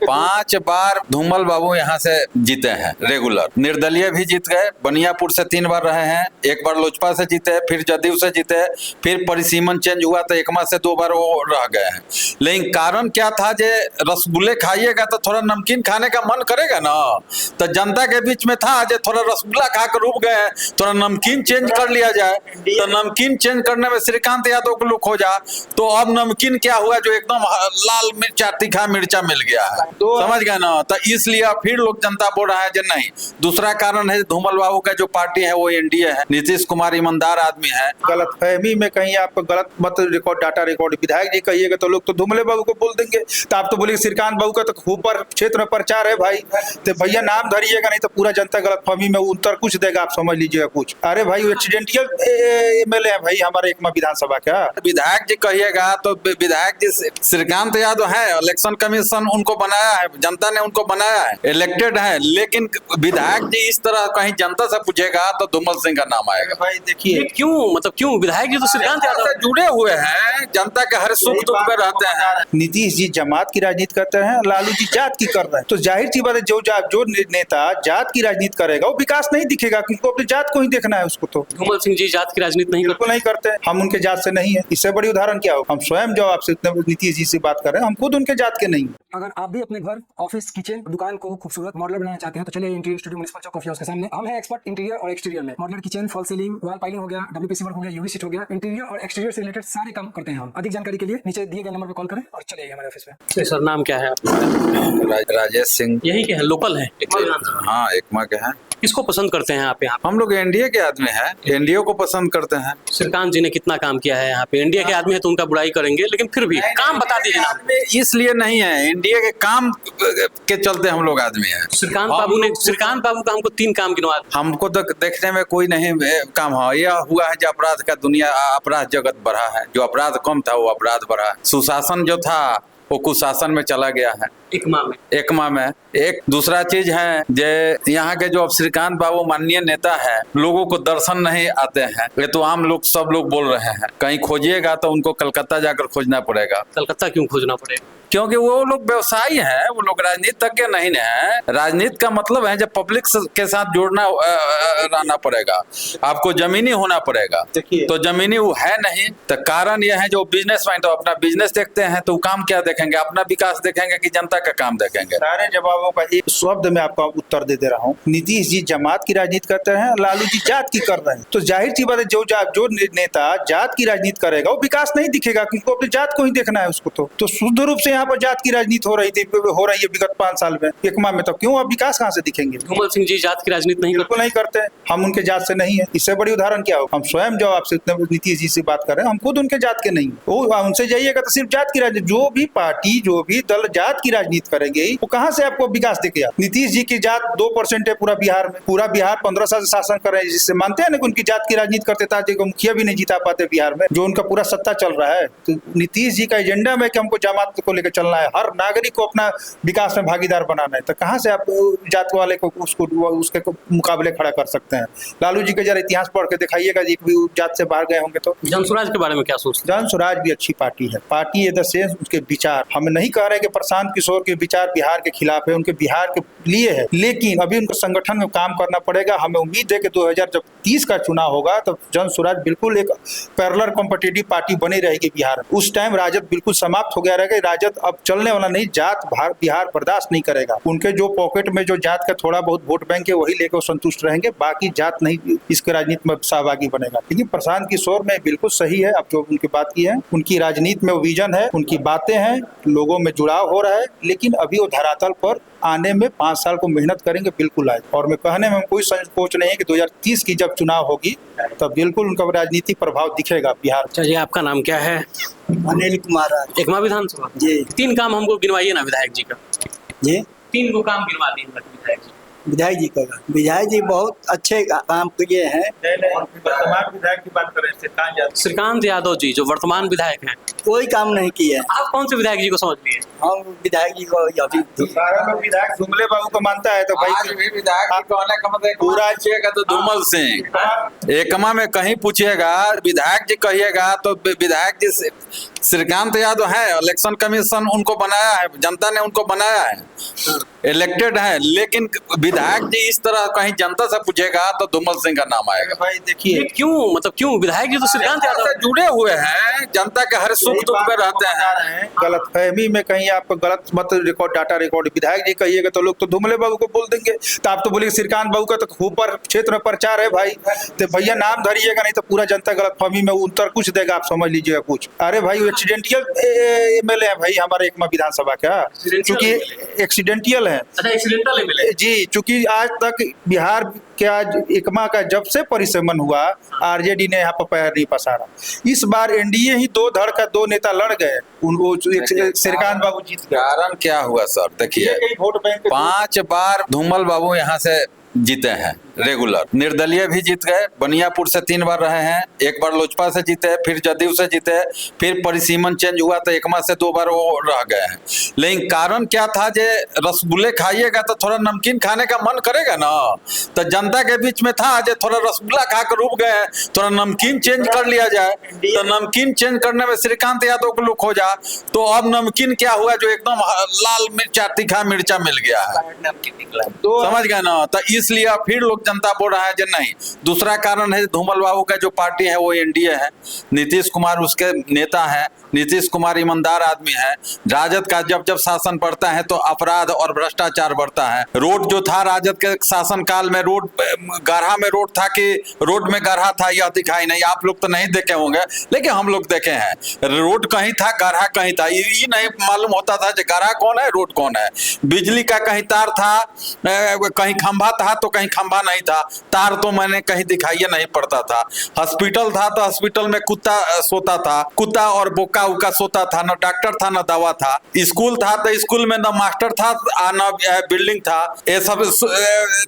5 बार धूमल बाबू यहाँ से जीते हैं रेगुलर। निर्दलीय भी जीत गए, बनियापुर से 3 बार रहे हैं, 1 बार लोजपा से जीते, फिर जदयू से जीते, फिर परिसीमन चेंज हुआ तो एकमा से 2 बार वो रह गए हैं। लेकिन कारण क्या था, जे रसगुल्ले खाइएगा तो थोड़ा नमकीन खाने का मन करेगा ना, तो जनता के बीच में था जे थोड़ा रसगुल्ला खाकर रुक गए, थोड़ा नमकीन चेंज कर लिया जाए। तो नमकीन चेंज करने में श्रीकांत यादव को लुक हो जा, तो अब नमकीन क्या हुआ, जो एकदम लाल मिर्चा तीखा मिर्चा मिल गया है, समझ गए ना। तो इसलिए फिर लोग जनता बोल रहा है जो नहीं। दूसरा कारण है धूमल बाबू का जो पार्टी है वो एनडीए है, नीतीश कुमार ईमानदार आदमी है। गलतफहमी में कहीं आप गलत मत रिकॉर्ड डाटा रिकॉर्ड विधायक जी कहिएगा तो लोग तो धूमले बाबू को बोल देंगे, तो आप तो बोलेंगे श्रीकांत बाबू का तो ऊपर क्षेत्र में प्रचार है भाई, तो भैया नाम धरिएगा, नहीं तो पूरा जनता गलतफहमी में उत्तर कुछ देगा, आप समझ लीजिएगा कुछ। अरे भाई एक्सीडेंटियल एमएलए है भाई हमारे एकमा विधानसभा का। विधायक जी कहिएगा तो विधायक जी श्रीकांत यादव है, इलेक्शन कमीशन उनको बनाया है, जनता ने उनको बनाया है, इलेक्टेड है। लेकिन विधायक जी इस तरह कहीं जनता से पूछेगा तो धूमल सिंह का नाम आएगा। भाई देखिए क्यों, मतलब क्यों विधायक जी तो श्रीकांत यादव से जुड़े हुए हैं, जनता के हर सुख दुख में रहते हैं। नीतीश जी जमात की राजनीति करते हैं, लालू जी जात की कर रहे हैं, तो जाहिर सी बात है जो नेता जात की राजनीति करेगा वो विकास नहीं दिखेगा, क्योंकि अपनी जात को ही देखना है उसको। तो धूमल सिंह जी जात की राजनीति नहीं बिल्कुल नहीं करते, हम उनके जात से नहीं है। इससे बड़ी उदाहरण क्या हो, हम स्वयं जो आपसे नीतीश जी से बात कर रहे हैं, हम खुद उनके जात के नहीं। अगर आप भी अपने घर, ऑफिस, किचन, दुकान को खूबसूरत मॉडलर बनाना चाहते हैं तो चलिए इंटीरियर स्टूडियो म्युनिसिपल चौक कॉफी हाउस के सामने। हम हैं एक्सपर्ट इंटीरियर और एक्सटीरियर में। Modeller kitchen, fall ceiling, wall piling हो गया, डब्ल्यूपीसी वर्क हो गया, यूवी शीट हो गया, इंटीरियर और एक्सटीरियर से रिलेटेड सारे काम करते हैं हम। अधिक जानकारी के लिए नीचे दिए गए नंबर पर कॉल करें और चलिए हमारे ऑफिस में। सर नाम क्या है आपका? राजेश सिंह। यही के है, लोकल है? हाँ, एकमा के हैं। किसको पसंद करते हैं आप यहाँ? हम लोग एनडीए के आदमी हैं, एनडीए को पसंद करते हैं। श्रीकांत जी ने कितना काम किया है यहाँ पे? एनडीए के आदमी है तो उनका बुराई करेंगे, लेकिन फिर भी काम बता दीजिए ना। इसलिए नहीं है, एनडीए के काम के चलते हम लोग आदमी हैं। श्रीकांत बाबू का हमको 3 काम गिनवा। हमको तो देखने में कोई नहीं काम है। यह हुआ है जो अपराध का दुनिया, अपराध जगत बढ़ा है, जो अपराध कम था वो अपराध बढ़ा। सुशासन जो था वो कुशासन में चला गया है। एकमा में एक दूसरा चीज है, जे यहाँ के जो अब श्रीकांत बाबू माननीय नेता है, लोगों को दर्शन नहीं आते हैं। ये तो आम लोग सब लोग बोल रहे हैं, कहीं खोजिएगा तो उनको कलकत्ता जाकर खोजना पड़ेगा। कलकत्ता क्यों खोजना पड़ेगा? क्योंकि वो लोग व्यवसायी हैं, वो लोग राजनीतिज्ञ नहीं है। राजनीति का मतलब है जब पब्लिक के साथ जुड़ना रहना पड़ेगा, आपको जमीनी होना पड़ेगा। तो जमीनी वो है नहीं, तो कारण यह है जो बिजनेस माइंड, तो अपना बिजनेस देखते हैं तो काम क्या देखेंगे, अपना विकास देखेंगे कि जनता का काम देखेंगे। सारे जवाबों का एक शब्द में आपका उत्तर दे दे रहा हूँ। नीतीश जी जमात की राजनीति करते हैं, लालू जी जात की कर रहे हैं, तो जाहिर सी बात है जो नेता जात की राजनीति करेगा वो विकास नहीं दिखेगा, क्योंकि अपनी जात को ही देखना है उसको। तो शुद्ध रूप से यहाँ पर जात की राजनीति हो रही है विगत 5 साल में एकमा में, तो क्यों अब विकास कहाँ से दिखेंगे? धूमल सिंह जी जात की राजनीति बिल्कुल नहीं करते, हम उनके जात से नहीं है। इससे बड़ी उदाहरण क्या हो, हम स्वयं जो आपसे नीतीश जी से बात कर रहे हैं, हम खुद उनके जात के नहीं। वो उनसे जाइएगा तो सिर्फ जात की राजनीति, जो भी पार्टी जो भी दल जात की राजनीति करेंगे वो कहाँ से आपको विकास दिखेगा? नीतीश जी की जात 2% है पूरा बिहार में, पूरा बिहार 15 साल से शासन कर रहे हैं, जिससे मानते हैं ना कि उनकी जात की राजनीति करते थे, मुखिया भी नहीं जीता पाते बिहार में, जो उनका पूरा सत्ता चल रहा है। तो नीतीश जी का एजेंडा में कि हमको जमात को लेकर चलना है, हर नागरिक को अपना विकास में भागीदार बनाना है, तो कहाँ से आप जात वाले को उसके मुकाबले खड़ा कर सकते हैं? लालू जी का जरा इतिहास पढ़ के दिखाइएगा, एक भी जात से बाहर गए होंगे तो। जनसुराज के बारे में क्या सोचते हैं? जनसुराज भी अच्छी पार्टी है, पार्टी इन द सेंस उसके विचार, हम नहीं कह रहे कि प्रशांत किशोर के विचार बिहार के खिलाफ है, उनके बिहार के लिए है, लेकिन अभी उनको संगठन में काम करना पड़ेगा। हमें उम्मीद है कि 2030 का चुनाव होगा तो जनसुराज बिल्कुल एक पैरेलल कॉम्पिटिटिव पार्टी बनी रहेगी बिहार में। उस टाइम राजद बिल्कुल समाप्त हो गया रहेगा, राजद अब चलने वाला नहीं, जात बिहार बर्दाश्त नहीं करेगा। उनके जो पॉकेट में जो जात का थोड़ा बहुत वोट बैंक है वही लेकर संतुष्ट रहेंगे, बाकी जात नहीं इसके राजनीति में सहभागी बनेगा। लेकिन प्रशांत किशोर में बिल्कुल सही है, अब जो उनकी बात की है, उनकी राजनीति में विजन है, उनकी बातें हैं, लोगों में जुड़ाव हो रहा है, लेकिन अभी वो धरातल पर आने में 5 साल को मेहनत करेंगे, बिल्कुल आए। और मैं कहने में कोई संकोच नहीं है कि 2030 की जब चुनाव होगी तब बिल्कुल उनका राजनीतिक प्रभाव दिखेगा बिहार। चलिए, आपका नाम क्या है? अनिल कुमार एकमा विधानसभा जी। 3 काम हमको गिनवाइए ना विधायक जी का। जी 3 को काम गिनवा दीजिए विधायक जी। विधायक जी का विधायक जी बहुत अच्छे काम किए हैं। वर्तमान विधायक की बात करें श्रीकांत यादव जी जो वर्तमान विधायक हैं, कोई काम नहीं किए। आप कौन से विधायक जी को समझ लिए? हम विधायक जी को अभी सारा लोग विधायक धूमले बाबू को मानता है, तो भाई भी विधायक कहने का मतलब पूरा पूछिएगा तो धूमल सिंह। एकमा में कहीं पूछिएगा विधायक जी कहिएगा तो विधायक जी श्रीकांत यादव है, इलेक्शन कमीशन उनको बनाया है, जनता ने उनको बनाया है, इलेक्टेड है, लेकिन विधायक जी इस तरह कहीं जनता से पूछेगा तो धूमल सिंह का नाम आएगा। भाई देखिए, क्यों, मतलब क्यों? विधायक जी तो श्रीकांत यादव से जुड़े हुए हैं, जनता के हर सुख दुख में रहते हैं। गलत फहमी में कहीं आपको गलत मत रिकॉर्ड, डाटा रिकॉर्ड विधायक जी कहिएगा तो लोग तो धुमले बाबू को बोल देंगे, तो आप तो बोलिए श्रीकांत बाबू का तो ऊपर क्षेत्र में प्रचार है भाई, तो भैया नाम धरिएगा, नहीं तो पूरा जनता गलत फहमी में उत्तर कुछ देगा, आप समझ लीजिएगा कुछ। अरे भाई एक्सीडेंटियल एमएलए है भाई हमारे एकमा विधानसभा का, चूंकि एक्सीडेंटियल है। अच्छा, एक्सीडेंटल एमएलए जी, चूंकि आज तक बिहार के आज एकमा का जब से परिसमन हुआ, आरजेडी ने यहाँ पर पैर नहीं पसारा। इस बार एनडीए ही दो धड़ का दो नेता लड़ गए, श्रीकांत बाबू जीत गए। कारण क्या हुआ सर, देखिए वोट बैंक 5 बार धूमल बाबू यहाँ से जीते हैं रेगुलर, निर्दलीय भी जीत गए, बनियापुर से 3 बार रहे हैं, एक बार लोजपा से जीते, फिर जदयू से जीते, फिर परिसीमन चेंज हुआ तो एकमा से 2 बार वो रह गए हैं। लेकिन कारण क्या था, जे रसगुल्ले खाइएगा तो थोड़ा नमकीन खाने का मन करेगा ना, तो जनता के बीच में था जे थोड़ा रसगुल्ला खा कर रुक गए, थोड़ा नमकीन चेंज कर लिया जाए, तो नमकीन चेंज करने में श्रीकांत यादव को लुक हो जा, तो अब नमकीन क्या हुआ, जो एकदम लाल मिर्चा तीखा मिर्चा मिल गया है, समझ गए ना, तो इसलिए फिर लोग जनता बोल रहा है जो नहीं। दूसरा कारण है धूमल बाबू का जो पार्टी है वो एनडीए है, नीतीश कुमार उसके नेता है, नीतीश कुमार ईमानदार आदमी है, राजद का जब जब शासन बढ़ता है तो अपराध और भ्रष्टाचार बढ़ता है। रोड जो था राजद के शासन काल में, रोड गाढ़ा में रोड था कि रोड में गाढ़ा था, यह दिखाई नहीं, आप लोग तो नहीं देखे होंगे लेकिन हम लोग देखे हैं, रोड कहीं था गाढ़ा कहीं था, ये नहीं मालूम होता था कि गाढ़ा कौन है रोड कौन है। बिजली का कहीं तार था, कहीं खंभा था तो कहीं खंभा नहीं था, तार तो मैंने कहीं दिखाई नहीं पड़ता था। हॉस्पिटल था तो हॉस्पिटल में कुत्ता सोता था, कुत्ता और बोका उका सोता था, न डॉक्टर था न दवा था। स्कूल था तो स्कूल में न मास्टर था न बिल्डिंग था, ये सब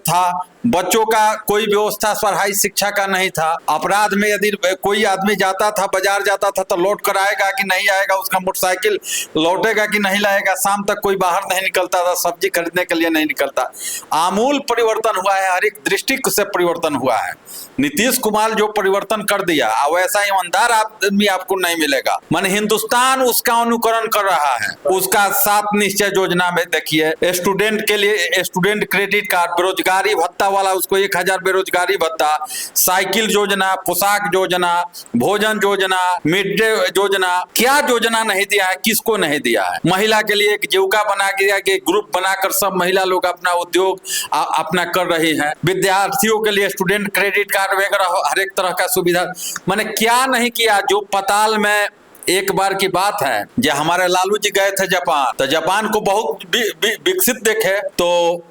था। बच्चों का कोई व्यवस्था पढ़ाई शिक्षा का नहीं था। अपराध में यदि कोई आदमी जाता था, बाजार जाता था तो लौट कर आएगा कि नहीं आएगा, उसका मोटरसाइकिल लौटेगा कि नहीं लाएगा, शाम तक कोई बाहर नहीं निकलता था, सब्जी खरीदने के लिए नहीं निकलता। आमूल परिवर्तन हुआ है, हर एक दृष्टि से परिवर्तन हुआ है। नीतीश कुमार जो परिवर्तन कर दिया, वैसा ईमानदार आदमी आपको नहीं मिलेगा। मन हिंदुस्तान उसका अनुकरण कर रहा है। उसका 7 निश्चय योजना में देखिए, स्टूडेंट के लिए स्टूडेंट क्रेडिट कार्ड, बेरोजगारी भत्ता वाला उसको 1000 बेरोजगारी भत्ता, साइकिल योजना, पोशाक योजना, भोजन योजना, मिड डे योजना, क्या योजना नहीं दिया है, किसको नहीं दिया है। महिला के लिए एक जीविका बना दिया कि ग्रुप बनाकर सब महिला लोग अपना उद्योग अपना कर रही हैं। विद्यार्थियों के लिए स्टूडेंट क्रेडिट कार्ड वगैरह हर एक तरह का सुविधा, मैंने क्या नहीं किया। जो पताल में एक बार की बात है, जब हमारे लालू जी गए थे जापान, तो जापान को बहुत विकसित देखे, तो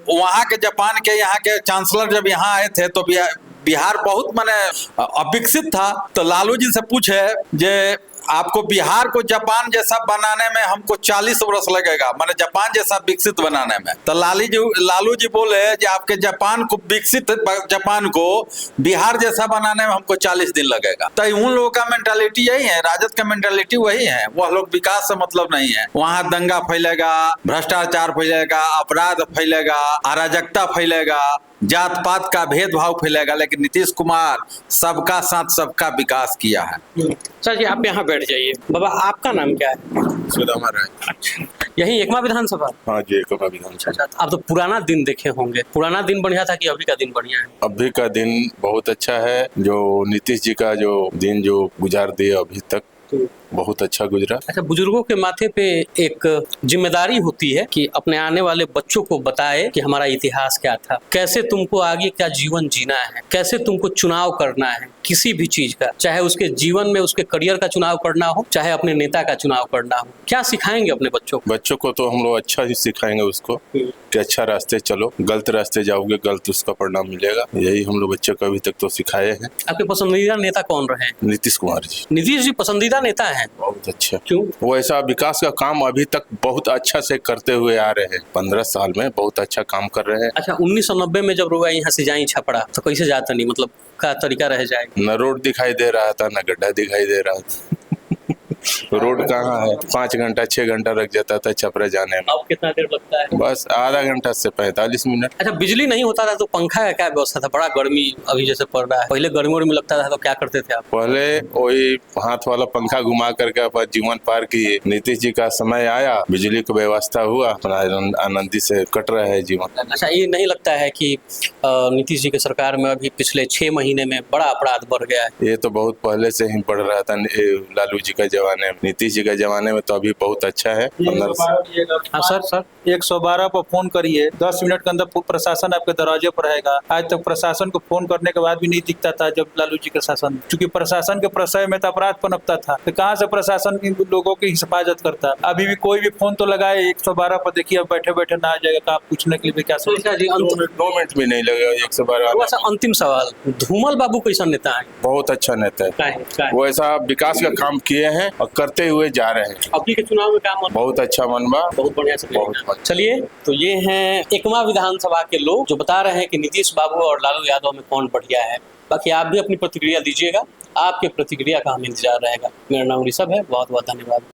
वहां के जापान के यहाँ के चांसलर जब यहाँ आए थे तो बिहार बहुत माने अविकसित था। तो लालू जी से पूछे जे आपको बिहार को जापान जैसा बनाने में हमको 40 वर्ष लगेगा, माने जापान जैसा विकसित बनाने में। तो लालू जी बोले कि आपके जापान को विकसित जापान को बिहार जैसा बनाने में हमको 40 दिन लगेगा। तो उन लोगों का मेंटालिटी यही है, राजद का मेंटालिटी वही है। वह लोग विकास से मतलब नहीं है। वहां दंगा फैलेगा, भ्रष्टाचार फैलेगा, अपराध फैलेगा, अराजकता फैलेगा, जात पात का भेदभाव फैलेगा। लेकिन नीतीश कुमार सबका साथ सबका विकास किया है। सर जी, आप यहाँ बैठ जाइए। बाबा, आपका नाम क्या है? सुदामा राय। अच्छा, यही एकमा विधानसभा? हाँ जी, एकमा विधानसभा। अच्छा, आप तो पुराना दिन देखे होंगे। पुराना दिन बढ़िया था कि अभी का दिन बढ़िया है? अभी का दिन बहुत अच्छा है। जो नीतीश जी का जो दिन जो गुजार दिए अभी तक, बहुत अच्छा गुजरा। अच्छा, बुजुर्गों के माथे पे एक जिम्मेदारी होती है कि अपने आने वाले बच्चों को बताए कि हमारा इतिहास क्या था, कैसे तुमको आगे क्या जीवन जीना है, कैसे तुमको चुनाव करना है किसी भी चीज का, चाहे उसके जीवन में उसके करियर का चुनाव करना हो, चाहे अपने नेता का चुनाव करना हो। क्या सिखाएंगे अपने बच्चों को? बच्चों को तो हम लोग अच्छा ही सिखाएंगे उसको कि अच्छा रास्ते चलो, गलत रास्ते जाओगे गलत उसका परिणाम मिलेगा। यही हम लोग बच्चों को अभी तक तो सिखाए हैं। आपके पसंदीदा नेता कौन रहे? नीतीश कुमार जी। नीतीश जी पसंदीदा नेता है? बहुत अच्छा। क्यों? वो ऐसा विकास का काम अभी तक बहुत अच्छा से करते हुए आ रहे हैं। 15 साल में बहुत अच्छा काम कर रहे हैं। अच्छा, 1990 में जब रुआ यहाँ से जाई छपड़ा तो कैसे जाता नहीं, मतलब का तरीका रह जाएगा? न रोड दिखाई दे रहा था, न गड्ढा दिखाई दे रहा था। रोड कहाँ है, 5 घंटा 6 घंटा लग जाता था छपरा जाने में। अब कितना देर लगता है? बस आधा घंटा से 45 मिनट। अच्छा, बिजली नहीं होता था तो पंखा का क्या व्यवस्था था? बड़ा गर्मी अभी जैसे पड़ रहा है, पहले गर्मी में लगता था तो क्या करते थे आप? पहले वही हाथ वाला पंखा घुमा करके अपना जीवन पार किए। नीतीश जी का समय आया, बिजली की व्यवस्था हुआ, अपना आनंदी से कट रहा है जीवन। अच्छा, ये नहीं लगता है कि नीतीश जी की सरकार में अभी पिछले 6 महीने में बड़ा अपराध बढ़ गया है? ये तो बहुत पहले से ही बढ़ रहा था लालू जी का जमाने में। नीतीश जी का जमाने में तो अभी बहुत अच्छा है। हाँ सर 112 पर फोन करिए, 10 मिनट के अंदर प्रशासन आपके दरवाजे पर रहेगा। आज तक प्रशासन को फोन करने के बाद भी नहीं दिखता था जब लालू जी का शासन, क्योंकि प्रशासन के प्रशय में तो अपराध पनपता था, तो कहाँ से प्रशासन इन लोगों की हिफाजत करता? अभी भी कोई भी फोन तो लगाए 112 पर, देखिए अब बैठे बैठे ना आ जाएगा। आप पूछने के लिए क्या सोचते जी? 2 मिनट भी नहीं लगेगा 112। अच्छा, अंतिम सवाल, धूमल बाबू कैसा नेता है? बहुत अच्छा नेता है। क्या वो ऐसा विकास का काम किए हैं और करते हुए जा रहे हैं। अभी के चुनाव में काम बहुत अच्छा मनबा, बहुत बढ़िया से बहुत। चलिए, तो ये हैं एकमा विधानसभा के लोग जो बता रहे हैं कि नीतीश बाबू और लालू यादव में कौन बढ़िया है। बाकी आप भी अपनी प्रतिक्रिया दीजिएगा, आपके प्रतिक्रिया का हमें इंतजार रहेगा। मेरा नाम ऋषभ है, बहुत बहुत धन्यवाद।